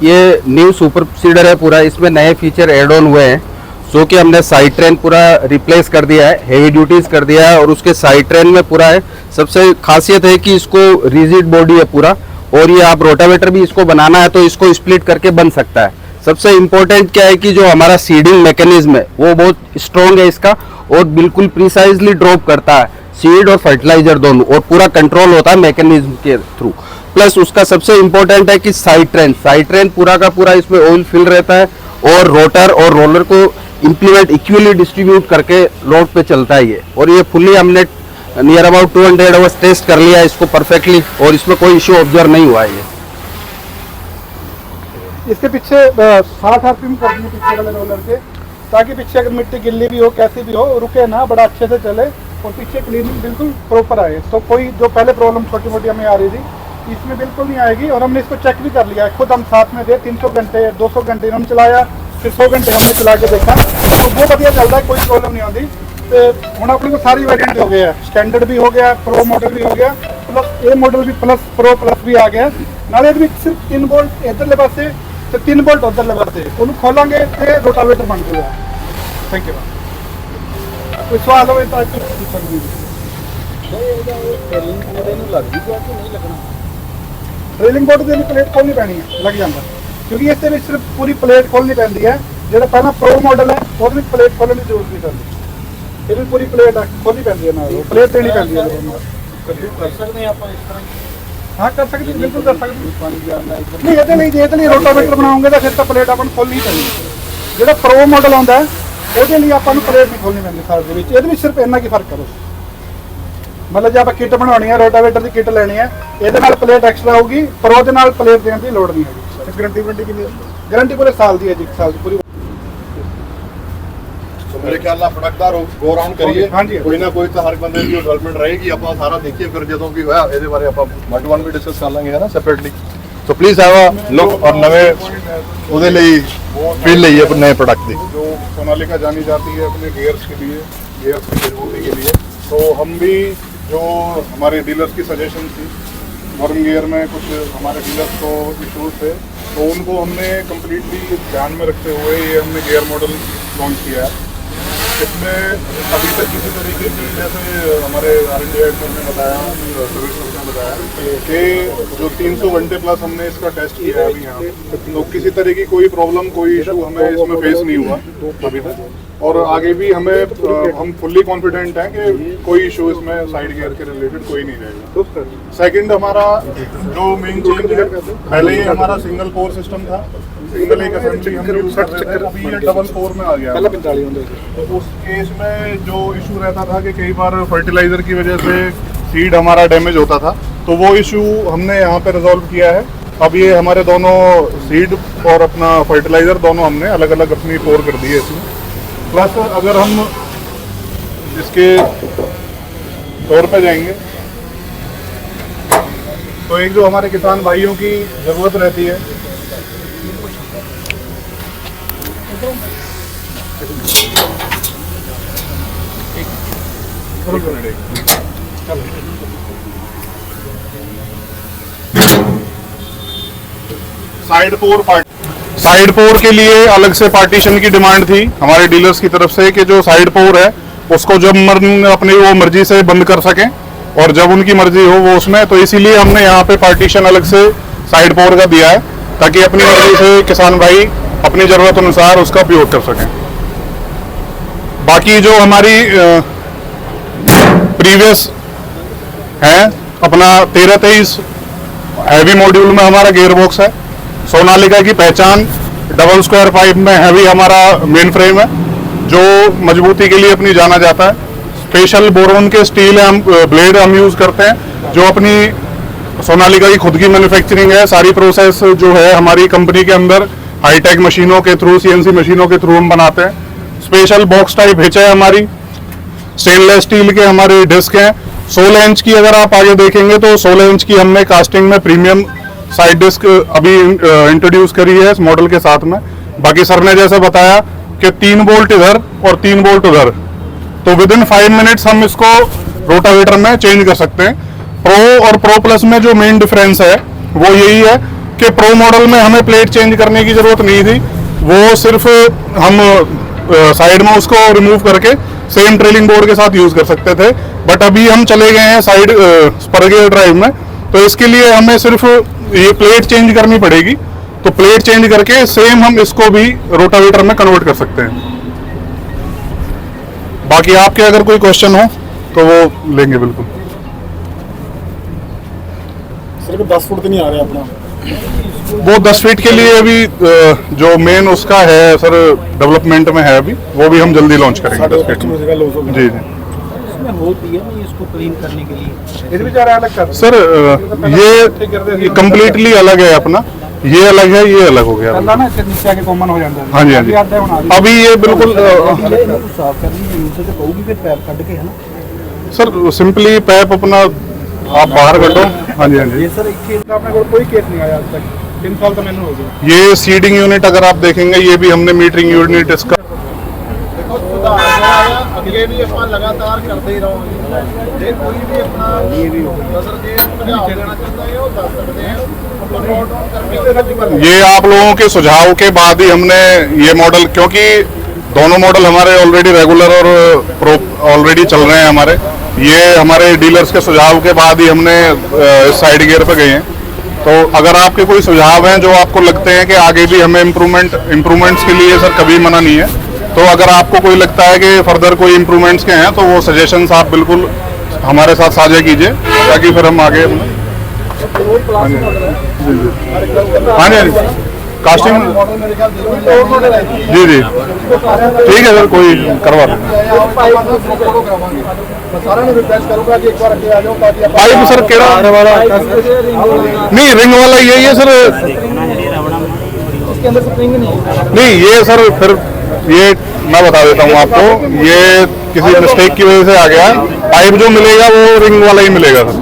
ये new super seeder है पूरा, इसमें नए फीचर एड ऑन हुए हैं। जो कि हमने साइड ट्रेन पूरा रिप्लेस कर दिया है, हेवी ड्यूटीज कर दिया है, और उसके साइड ट्रेन में पूरा है। सबसे खासियत है कि इसको रिजिड बॉडी है पूरा, और ये आप रोटावेटर भी इसको बनाना है तो इसको स्प्लिट करके बन सकता है। सबसे इम्पोर्टेंट क्या है कि जो हमारा सीडिंग मैकेनिज्म है वो बहुत स्ट्रॉन्ग है इसका, और बिल्कुल प्रिसाइजली ड्रॉप करता है सीड और फर्टिलाइजर दोनों, और पूरा कंट्रोल होता है मैकेनिज्म के थ्रू। प्लस उसका सबसे इम्पोर्टेंट है कि साइड ट्रेन पूरा का पूरा इसमें ऑयल फिल रहता है, और रोटर और रोलर को इंप्लीमेंट इक्वली डिस्ट्रीब्यूट करके रोड पे चलता है ये। और ये फुल्ली हमने नियर अबाउट 200 आवर्स टेस्ट कर लिया इसको परफेक्टली, और इसमें कोई इश्यू ऑब्जर्व नहीं हुआ है। इसके पीछे 60 आरपीएम कर दिए पीछे वाले रोलर के, ताकि पीछे अगर मिट्टी गिल्ली भी हो कैसी भी हो रुके ना, बड़ा अच्छे से चले और पीछे क्लीनिंग बिल्कुल प्रॉपर आए। तो कोई जो पहले प्रॉब्लम छोटी मोटी हमें आ रही थी इसमें बिल्कुल नहीं आएगी। और हमने इसको चेक भी कर लिया है, खुद हम साथ में थे, 300 घंटे 200 घंटे हम चलाया, फिर 100 घंटे हमने चला के देखा, तो वो बढ़िया चलता है, कोई प्रॉब्लम नहीं आती। तो हम अपने को सारी वेरिएंट हो गया, स्टैंडर्ड भी हो गया, प्रो मॉडल भी हो गया, प्लस ए मॉडल भी प्लस प्रो प्लस भी आ गया। नाले भी सिर्फ 3 बोल्ट इधरले पासे ते 3 बोल्ट उधरले पासे उन्होंने खोलेंगे तो रोटावेटर बन जाएगा। Thank you. कोई सवाल हो तो ट्रेलिंग बोर्ड की प्लेट खोलनी पैनी है, लग जाता, क्योंकि इससे भी सिर्फ पूरी प्लेट खोलनी पैंती है। जो पहला प्रो मॉडल है वो भी प्लेट खोलने की जरूरत नहीं पड़ती, ये भी पूरी प्लेट खोलनी पैंती है ना, प्लेट देनी पैंती है। हाँ कर सकते हैं, बिल्कुल कर सकते हैं। नहीं ये तो नहीं रोटावेटर बनाओगे तो फिर तो प्लेट अपन खोलनी चाहिए। जो प्रो मॉडल आता है वो लिए अपन प्लेट नहीं खोलनी पैंती सारे, ये सिर्फ इन्ना की फर्क करो। मतलब जो आप किट बनानी है, रोटावेटर की किट लेनी है, ये प्लेट एक्स्ट्रा होगी, प्रो के नाल प्लेट देने की लोड़ नहीं है। गारंटी वारंटी की गारंटी पूरे साल की है जी, साल की पूरी। तो मेरे ख्याल ਨਾਲ ਪ੍ਰੋਡਕਟ ਗੋ ਰਾਉਂਡ ਕਰੀਏ, ਕੋਈ ਨਾ ਕੋਈ ਤਾਂ ਹਰ ਬੰਦੇ ਦੀ ਡਿਵੈਲਪਮੈਂਟ ਰਹੇਗੀ। ਆਪਾਂ ਸਾਰਾ ਦੇਖੀਏ, ਫਿਰ ਜਦੋਂ ਵੀ ਹੋਇਆ ਇਹਦੇ ਬਾਰੇ ਆਪਾਂ ਵਨ ਟੂ ਵਨ ਵੀ ਡਿਸਕਸ ਕਰ ਲਾਂਗੇ, ਹੈ ਨਾ, separately. So please have a look ਔਰ ਨਵੇਂ ਉਹਦੇ ਲਈ ਫੀਲ ਲਈਏ ਆਪਣੇ ਨए प्रोडक्ट ਦੀ। जो सोनालिका जानी जाती है अपने गियर्स के लिए, गियर्स की मजबूती के लिए, तो हम भी जो हमारे डीलर्स की सजेशन थी, वर्म गियर में कुछ हमारे डीलर्स को इशूज़ थे, तो उनको हमने कम्प्लीटली ध्यान में रखते हुए ये हमने गियर मॉडल लॉन्च किया है। इसमें अभी तक किसी तरीके की, जैसे हमारे R&D हेड ने बताया, सर्विस ने बताया कि जो 300 घंटे प्लस हमने इसका टेस्ट किया है अभी यहाँ, तो किसी तरह की कोई प्रॉब्लम, कोई इशू हमें इसमें फेस नहीं हुआ अभी तक, और आगे भी हम फुल्ली कॉन्फिडेंट हैं कि कोई इशू इसमें साइड गियर के रिलेटेड कोई नहीं रहेगा। सेकंड, हमारा जो मेन चेंज है, पहले ही हमारा सिंगल कोर सिस्टम था, सिंगल एक असेंबली हम यूज कर रहे थे, अभी ये डबल कोर में आ गया। तो उस केस में जो इशू रहता था कि कई बार फर्टिलाइजर की वजह से सीड हमारा डैमेज होता था, तो वो इशू हमने यहाँ पे रिजॉल्व किया है। अब ये हमारे दोनों सीड और अपना फर्टिलाइजर दोनों हमने अलग अलग अपनी कोर कर दी है इसमें। प्लस अगर हम इसके तौर पे जाएंगे तो एक जो हमारे किसान भाइयों की ज़रूरत रहती है, साइड पोर के लिए अलग से पार्टीशन की डिमांड थी हमारे डीलर्स की तरफ से कि जो साइड पोर है उसको जब अपनी वो मर्जी से बंद कर सकें और जब उनकी मर्जी हो वो उसमें, तो इसीलिए हमने यहाँ पे पार्टीशन अलग से साइड पोर का दिया है ताकि अपनी मर्जी से किसान भाई अपनी जरूरत अनुसार उसका उपयोग कर सकें। बाकी जो हमारी प्रीवियस है अपना 1323 हैवी मॉड्यूल में हमारा गियर बॉक्स है। सोनालिका की पहचान डबल स्क्वायर पाइप में हैवी हमारा मेन फ्रेम है जो मजबूती के लिए अपनी जाना जाता है। स्पेशल बोरोन के स्टील ब्लेड हम यूज करते हैं जो अपनी सोनालिका की खुद की मैन्युफैक्चरिंग है। सारी प्रोसेस जो है हमारी कंपनी के अंदर हाईटेक मशीनों के थ्रू, सीएनसी मशीनों के थ्रू हम बनाते हैं। स्पेशल बॉक्स टाइप हिच है हमारी, स्टेनलेस स्टील के हमारे डिस्क हैं। 16 इंच की अगर आप आगे देखेंगे तो 16 इंच की हमने कास्टिंग में प्रीमियम साइड डिस्क अभी इंट्रोड्यूस करी है इस मॉडल के साथ में। बाकी सर ने जैसे बताया कि 3 बोल्ट इधर और 3 बोल्ट उधर, तो विद इन 5 मिनट्स हम इसको रोटावेटर में चेंज कर सकते हैं। प्रो और प्रो प्लस में जो मेन डिफरेंस है वो यही है कि प्रो मॉडल में हमें प्लेट चेंज करने की जरूरत नहीं थी, वो सिर्फ हम साइड में उसको रिमूव करके सेम ट्रेलिंग बोर्ड के साथ यूज कर सकते थे। बट अभी हम चले गए हैं साइड स्पर गियर ड्राइव में, तो इसके लिए हमें सिर्फ ये प्लेट चेंज करनी पड़ेगी। तो प्लेट चेंज करके सेम हम इसको भी रोटावेटर में कन्वर्ट कर सकते हैं। बाकी आपके अगर कोई क्वेश्चन हो तो वो लेंगे बिल्कुल। सिर्फ 10 फुट नहीं आ रहा अपना, वो 10 फीट के लिए अभी जो मेन उसका है सर डेवलपमेंट में है अभी, वो भी हम जल्दी लॉन्च करेंगे 10 फीट में। जी जी इसको क्लीन करने के लिए इधर भी जा रहा है अलग कर सर, ये कम्प्लीटली अलग है अपना, ये अलग है, ये अलग हो गया। ना नीचे आके कॉमन हो जाता है। हाँ जी हाँ जी, अभी ये बिल्कुल साफ करनी है तो कहूगी फिर पैप कट के है ना सर, सिंपली पैप अपना आप बाहर कर दो। हाँ जी हाँ जी, ये सर अपने को कोई केस नहीं आया आज तक, 3 साल तो मैंने हो गया। ये सीडिंग यूनिट अगर आप देखेंगे ये भी हमने मीटरिंग यूनिट इसका ये भी अपना लगातार करते ही रहोगे। कोई भी अपना ये भी लेना चाहता है वो दस सकते हैं। ये आप लोगों के सुझाव के बाद ही हमने ये मॉडल, क्योंकि दोनों मॉडल हमारे ऑलरेडी रेगुलर और प्रो ऑलरेडी चल रहे हैं हमारे, ये हमारे डीलर्स के सुझाव के बाद ही हमने इस साइड गियर पे गए हैं। तो अगर आपके कोई सुझाव हैं जो आपको लगते हैं कि आगे भी हमें इम्प्रूवमेंट्स के लिए सर कभी मना नहीं है, तो अगर आपको कोई लगता है कि फर्दर कोई इम्प्रूवमेंट्स के हैं तो वो सजेशंस आप बिल्कुल हमारे साथ साझा कीजिए ताकि फिर हम आगे। हाँ जी हाँ जी, कास्टिंग जी जी ठीक है सर, कोई करवा दें। पाइप सर केड़ा नहीं, रिंग वाला यही है सर, नहीं ये सर फिर ये मैं बता देता हूँ आपको, ये किसी मिस्टेक की वजह से आ गया। पाइप जो मिलेगा वो रिंग वाला ही मिलेगा सर।